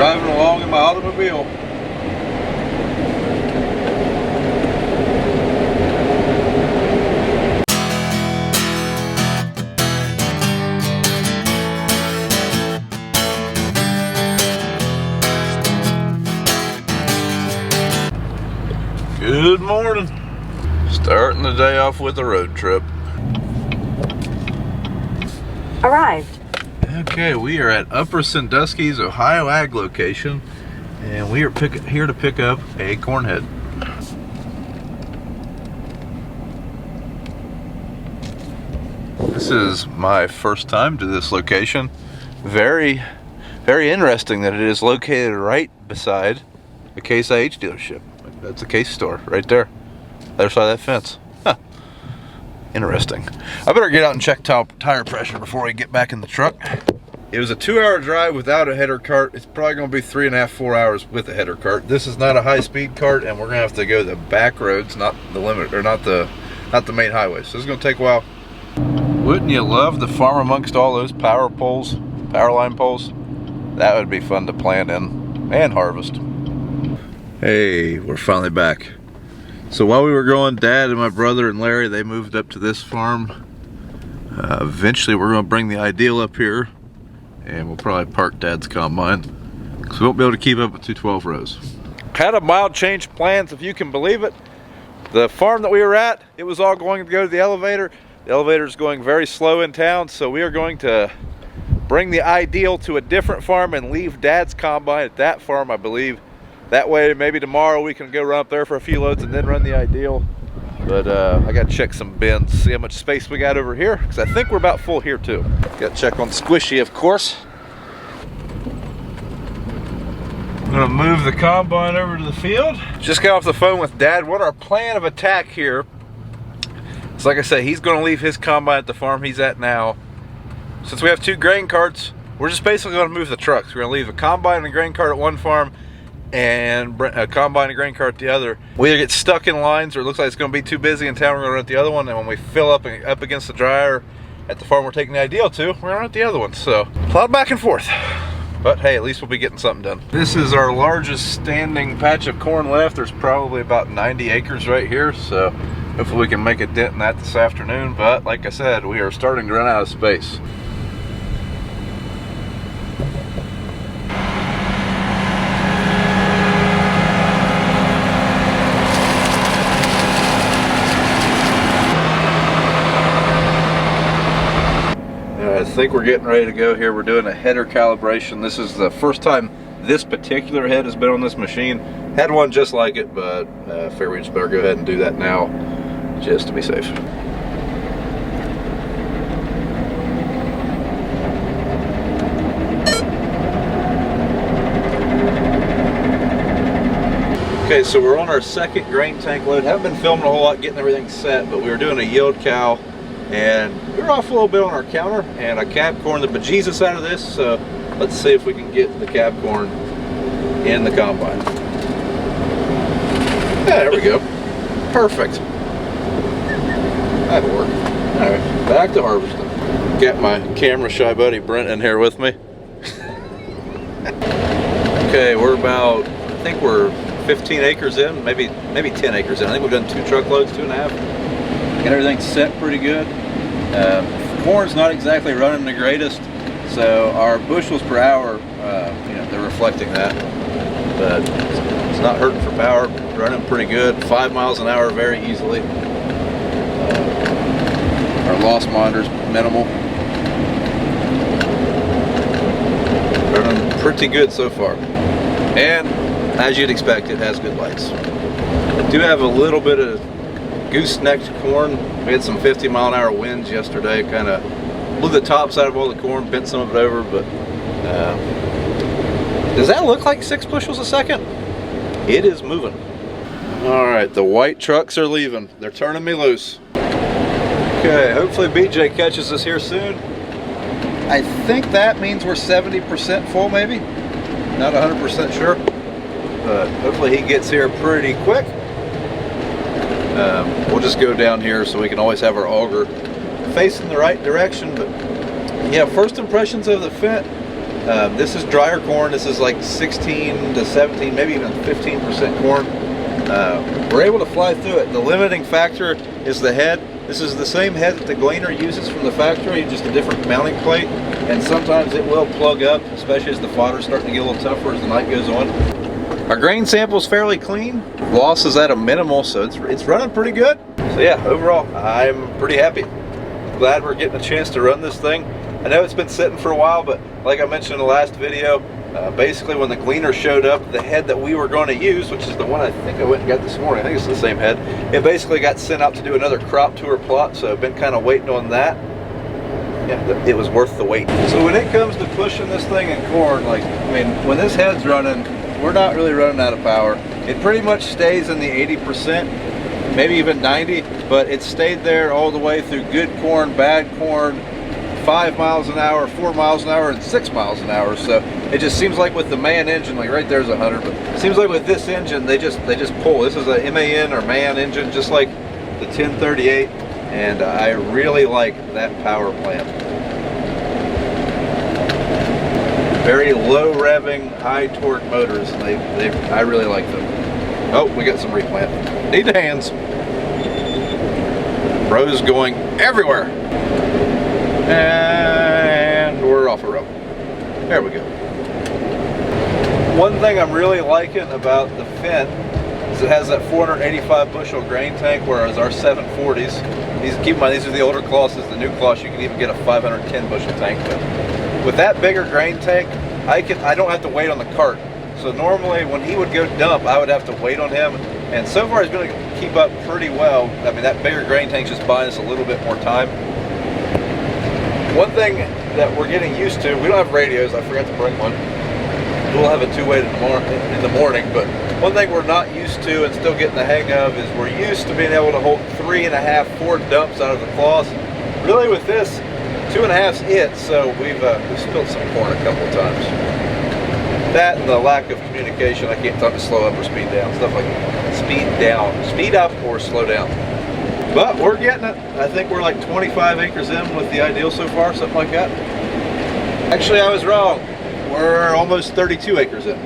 driving along in my automobile. Good morning. Starting the day off with a road trip. Arrived. Okay, we are at Upper Sandusky's Ohio Ag location, and we are here to pick up a corn head. This is my first time to this location. Very, very interesting that it is located right beside a Case IH dealership. That's a Case store right there, other side of that fence. Huh. Interesting. I better get out and check tire pressure before we get back in the truck. It was a 2-hour drive without a header cart. It's probably going to be 3.5 to 4 hours with a header cart. This is not a high-speed cart, and we're going to have to go the back roads, not the limit, or not the main highway. So this is going to take a while. Wouldn't you love to farm amongst all those power line poles? That would be fun to plant in and harvest. Hey, we're finally back. So while we were going, Dad and my brother and Larry, they moved up to this farm. Eventually we're going to bring the Ideal up here, and we'll probably park Dad's combine because we won't be able to keep up with 212 rows. Had a mild change of plans, if you can believe it. The farm that we were at, it was all going to go to the elevator. The elevator is going very slow in town, so we are going to bring the Ideal to a different farm and leave Dad's combine at that farm, I believe. That way, maybe tomorrow we can go run up there for a few loads and then run the Ideal. But I got to check some bins, see how much space we got over here, because I think we're about full here too. Got to check on Squishy, of course. I'm going to move the combine over to the field. Just got off the phone with Dad. What our plan of attack here is, like I said, he's going to leave his combine at the farm he's at now. Since we have 2 grain carts, we're just basically going to move the trucks. We're going to leave a combine and a grain cart at one farm, and a combine and grain cart at the other. We either get stuck in lines, or it looks like it's going to be too busy in town, we're going to run at the other one, and when we fill up against the dryer at the farm we're taking the Ideal to, we're going to run at the other one. So, a lot of back and forth. But hey, at least we'll be getting something done. This is our largest standing patch of corn left. There's probably about 90 acres right here, so hopefully we can make a dent in that this afternoon. But like I said, we are starting to run out of space. I think we're getting ready to go here. We're doing a header calibration. This is the first time this particular head has been on this machine. Had one just like it, but figure we just better go ahead and do that now, just to be safe. Okay, so we're on our second grain tank load. Haven't been filming a whole lot getting everything set, but we were doing a yield cal, and we were off a little bit on our counter, and I cab corned the bejesus out of this, so let's see if we can get the cab corn in the combine. Yeah, there we go. Perfect. That'll work. Alright, back to harvesting. Got my camera shy buddy Brent in here with me. Okay, we're about, I think we're 15 acres in, maybe 10 acres in. I think we've done 2 truckloads, 2.5. Got everything set pretty good. Corn's not exactly running the greatest, so our bushels per hour, they're reflecting that. But it's not hurting for power. Running pretty good. 5 miles an hour very easily. Our loss monitor's minimal. Running pretty good so far. And as you'd expect, it has good lights. Do have a little bit of goosenecked corn. We had some 50-mile-an-hour winds yesterday, kind of blew the tops out of all the corn, bent some of it over, but does that look like 6 bushels a second? It is moving. All right, the white trucks are leaving. They're turning me loose. Okay, hopefully BJ catches us here soon. I think that means we're 70% full, maybe. Not 100% sure, but hopefully he gets here pretty quick. We'll just go down here so we can always have our auger facing the right direction. But yeah, first impressions of the Fendt, This is drier corn. This is like 16 to 17, maybe even 15% corn. We're able to fly through it. The limiting factor is the head. This is the same head that the gleaner uses from the factory, just a different mounting plate. And sometimes it will plug up, especially as the fodder's starting to get a little tougher as the night goes on. Our grain sample is fairly clean. Loss is at a minimal, so it's running pretty good. So yeah, overall, I'm pretty happy. Glad we're getting a chance to run this thing. I know it's been sitting for a while, but like I mentioned in the last video, basically when the gleaner showed up, the head that we were going to use, which is the one I think I went and got this morning, I think it's the same head, it basically got sent out to do another crop tour plot, so I've been kind of waiting on that. Yeah, it was worth the wait. So when it comes to pushing this thing in corn, like, I mean, when this head's running, we're not really running out of power. It pretty much stays in the 80%, maybe even 90, but it stayed there all the way through good corn, bad corn, 5 miles an hour, 4 miles an hour, and 6 miles an hour. So it just seems like with the MAN engine, like right there's 100, but it seems like with this engine, they just pull. This is a MAN or MAN engine, just like the 1038, and I really like that power plant. Very low revving, high torque motors, and I really like them. Oh, we got some replant. Need the hands. Rows going everywhere. And we're off a row. There we go. One thing I'm really liking about the Fendt is it has that 485 bushel grain tank, whereas our 740s, keep in mind these are the older classes, the new class you can even get a 510 bushel tank with that bigger grain tank. I don't have to wait on the cart. So normally when he would go dump, I would have to wait on him, and so far he's been able to keep up pretty well. I mean, that bigger grain tank's just buying us a little bit more time. One thing that we're getting used to, we don't have radios, I forgot to bring one. We'll have a two-way in the morning, but one thing we're not used to and still getting the hang of is we're used to being able to hold 3.5, 4 dumps out of the cloth. Really with this, 2.5's it, so we've spilled some corn a couple of times. That and the lack of communication, I can't tell them to slow up or speed down, stuff like that. Speed up or slow down. But we're getting it. I think we're like 25 acres in with the ideal so far, something like that. Actually, I was wrong. We're almost 32 acres in.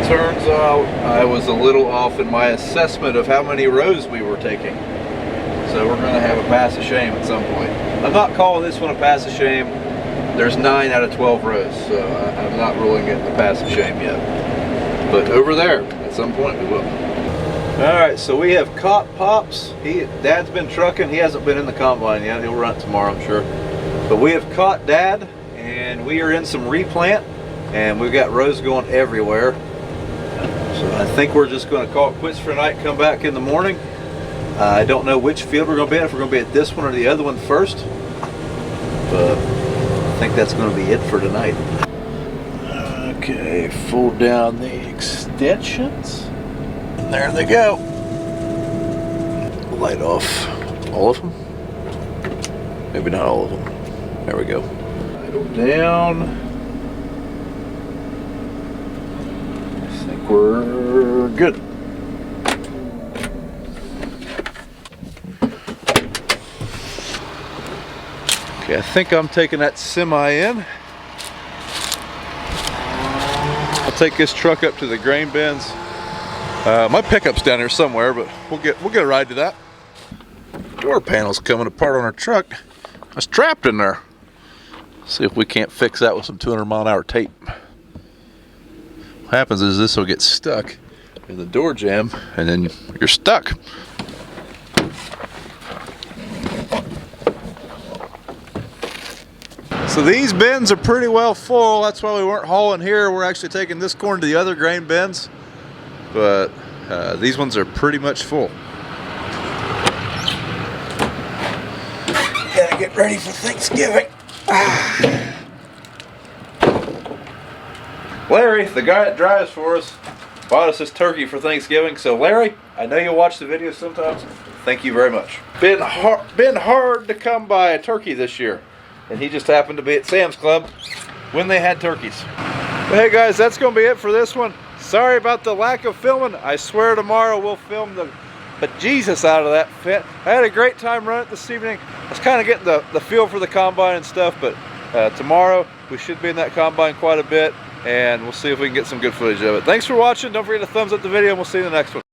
Turns out I was a little off in my assessment of how many rows we were taking. So we're going to have a pass of shame at some point. I'm not calling this one a pass of shame. There's 9 out of 12 rows, so I'm not ruling it a pass of shame yet. But over there, at some point we will. Alright, so we have caught Pops. Dad's been trucking. He hasn't been in the combine yet. He'll run tomorrow, I'm sure. But we have caught Dad, and we are in some replant, and we've got rows going everywhere. So I think we're just going to call it quits for tonight, come back in the morning. I don't know which field we're going to be at, if we're going to be at this one or the other one first. But I think that's going to be it for tonight. Okay, fold down the extensions. And there they go. Light off all of them. Maybe not all of them. There we go. Idle down. I think we're good. Okay, I think I'm taking that semi in. I'll take this truck up to the grain bins. My pickup's down here somewhere, but we'll get a ride to that. Door panel's coming apart on our truck. I was trapped in there. See if we can't fix that with some 200-mile-an-hour tape. What happens is this will get stuck in the door jamb, and then you're stuck. So these bins are pretty well full. That's why we weren't hauling here. We're actually taking this corn to the other grain bins. But these ones are pretty much full. Gotta get ready for Thanksgiving. Larry, the guy that drives for us, bought us this turkey for Thanksgiving. So Larry, I know you'll watch the videos sometimes. Thank you very much. Been hard to come by a turkey this year. And he just happened to be at Sam's Club when they had turkeys. But hey guys, that's going to be it for this one. Sorry about the lack of filming. I swear tomorrow we'll film the bejesus out of that Fendt. I had a great time running it this evening. I was kind of getting the feel for the combine and stuff, but tomorrow we should be in that combine quite a bit, and we'll see if we can get some good footage of it. Thanks for watching. Don't forget to thumbs up the video, and we'll see you in the next one.